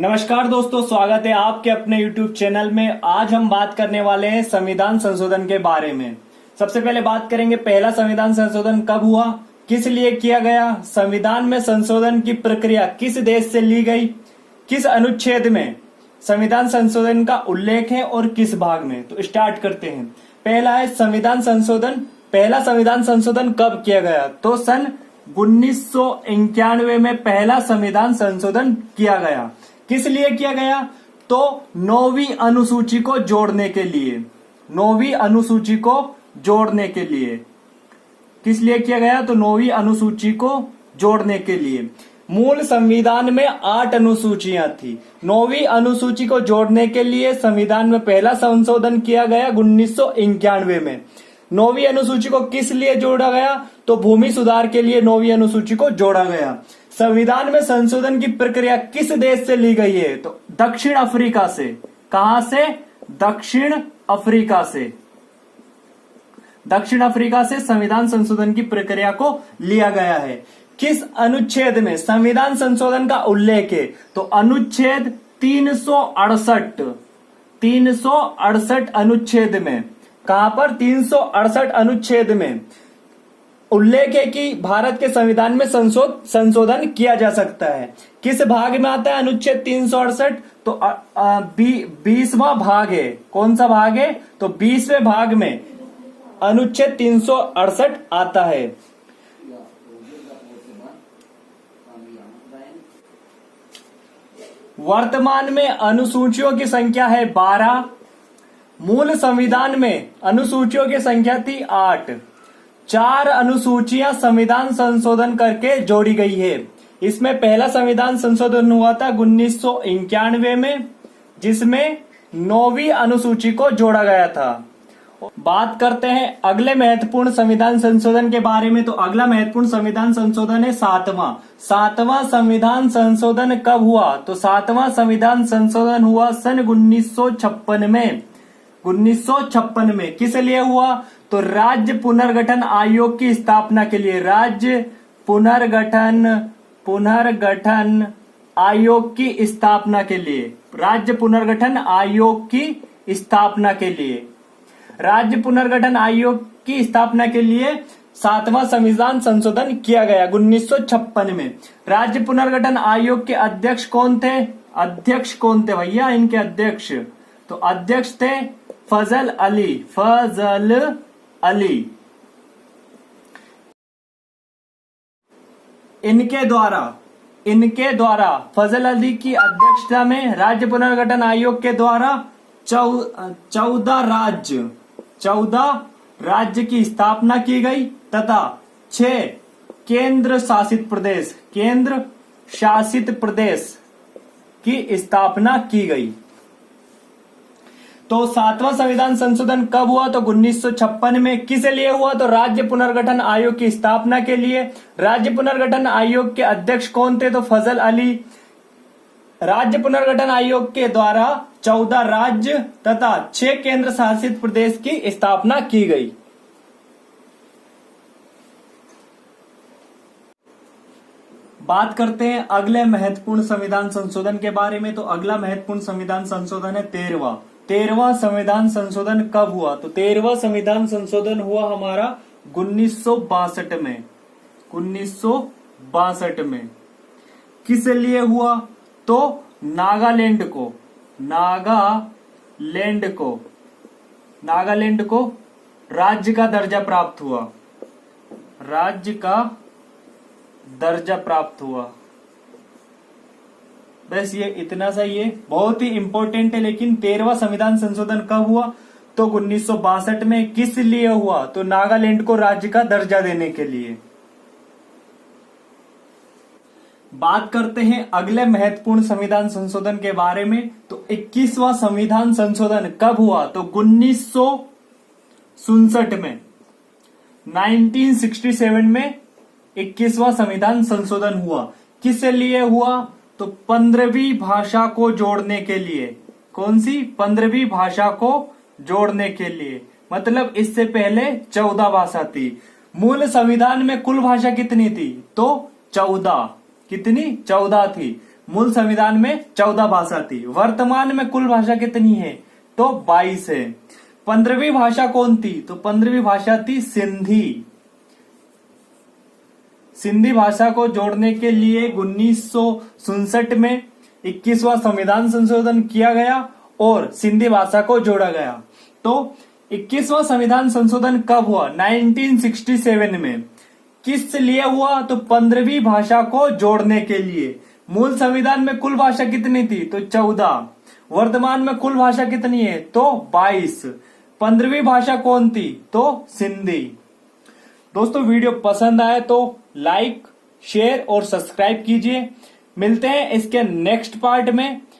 नमस्कार दोस्तों, स्वागत है आपके अपने YouTube चैनल में। आज हम बात करने वाले हैं संविधान संशोधन के बारे में। सबसे पहले बात करेंगे पहला संविधान संशोधन कब हुआ, किस लिए किया गया, संविधान में संशोधन की प्रक्रिया किस देश से ली गई, किस अनुच्छेद में संविधान संशोधन का उल्लेख है और किस भाग में। तो स्टार्ट करते हैं। पहला है संविधान संशोधन। पहला संविधान संशोधन कब किया गया? तो सन 1991 में पहला संविधान संशोधन किया गया। किस लिए किया गया? तो 9वीं अनुसूची को जोड़ने के लिए। 9वीं अनुसूची को जोड़ने के लिए किस लिए किया गया? तो 9वीं अनुसूची को जोड़ने के लिए। मूल संविधान में 8 अनुसूचियां थी। 9वीं अनुसूची को जोड़ने के लिए संविधान में पहला संशोधन किया गया 1991 में। 9वीं अनुसूची को किस लिए जोड़ा गया? तो भूमि सुधार के लिए 9वीं अनुसूची को जोड़ा गया। संविधान में संशोधन की प्रक्रिया किस देश से ली गई है? तो दक्षिण अफ्रीका से। कहां से? दक्षिण अफ्रीका से। दक्षिण अफ्रीका से संविधान संशोधन की प्रक्रिया को लिया गया है। किस अनुच्छेद में संविधान संशोधन का उल्लेख है? तो अनुच्छेद 368 अनुच्छेद में। कहां पर? 368 अनुच्छेद में उल्लेख है कि भारत के संविधान में संशोधन किया जा सकता है। किस भाग में आता है अनुच्छेद 368? तो 20वां भाग है। कौन सा भाग है? तो 20वें भाग में अनुच्छेद 368 आता है। वर्तमान में अनुसूचियों की संख्या है 12। मूल संविधान में अनुसूचियों की संख्या थी 8। 4 अनुसूचियां संविधान संशोधन करके जोड़ी गई है। इसमें पहला संविधान संशोधन हुआ था 1991 में, जिसमें 9वीं अनुसूची को जोड़ा गया था। बात करते हैं अगले महत्वपूर्ण संविधान संशोधन के बारे में। तो अगला महत्वपूर्ण संविधान संशोधन है 7वां संविधान संशोधन कब हुआ? तो 7वां संविधान संशोधन हुआ सन 1956 में। 1956 में किस लिए हुआ? तो राज्य पुनर्गठन आयोग की स्थापना के लिए। राज्य पुनर्गठन आयोग की स्थापना के लिए। राज्य पुनर्गठन आयोग की स्थापना के लिए। राज्य पुनर्गठन आयोग की स्थापना के लिए 7वां संविधान संशोधन किया गया 1956 में। राज्य पुनर्गठन आयोग के अध्यक्ष कौन थे? अध्यक्ष कौन थे भैया इनके अध्यक्ष? तो अध्यक्ष थे फजल अली। इनके द्वारा फजल अली की अध्यक्षता में राज्य पुनर्गठन आयोग के द्वारा 14 राज्य की स्थापना की गई तथा 6 केंद्र शासित प्रदेश की स्थापना की गई। तो 7वां संविधान संशोधन कब हुआ? तो 1956 में। किस लिए हुआ? तो राज्य पुनर्गठन आयोग की स्थापना के लिए। राज्य पुनर्गठन आयोग के अध्यक्ष कौन थे? तो फजल अली। राज्य पुनर्गठन आयोग के द्वारा 14 राज्य तथा 6 केंद्र शासित प्रदेश की स्थापना की गई। बात करते हैं अगले महत्वपूर्ण संविधान संशोधन के बारे में। तो अगला महत्वपूर्ण संविधान संशोधन है 13वां संविधान संशोधन कब हुआ? तो 13वां संविधान संशोधन हुआ हमारा 1962 में। 1962 में। किस लिए हुआ? तो नागालैंड को राज्य का दर्जा प्राप्त हुआ। बस ये इतना सा ही है, बहुत ही इंपॉर्टेंट है। लेकिन 13वां संविधान संशोधन कब हुआ? तो 1962 में। किस लिए हुआ? तो नागालैंड को राज्य का दर्जा देने के लिए। बात करते हैं अगले महत्वपूर्ण संविधान संशोधन के बारे में। तो 21वां संविधान संशोधन कब हुआ? तो 1967 में। 1967 में 21वां संविधान संशोधन हुआ। किस लिए हुआ? तो 15वीं भाषा को जोड़ने के लिए। कौन सी? 15वीं भाषा को जोड़ने के लिए। मतलब इससे पहले 14 भाषा थी। मूल संविधान में कुल भाषा कितनी थी? तो 14। कितनी? 14 थी। मूल संविधान में 14 भाषा थी। वर्तमान में कुल भाषा कितनी है? तो 22 है। 15वीं भाषा कौन थी? तो 15वीं भाषा थी सिंधी। सिंधी भाषा को जोड़ने के लिए 1967 में 21वां संविधान संशोधन किया गया और सिंधी भाषा को जोड़ा गया। तो 21वां संविधान संशोधन कब हुआ? 1967 में। किस लिए हुआ? तो 15वीं भाषा को जोड़ने के लिए। मूल संविधान में कुल भाषा कितनी थी? तो 14। वर्तमान में कुल भाषा कितनी है? तो 22। 15वीं भाषा कौन थी? तो सिंधी। दोस्तों वीडियो पसंद आए तो लाइक, शेयर और सब्सक्राइब कीजिए। मिलते हैं इसके नेक्स्ट पार्ट में।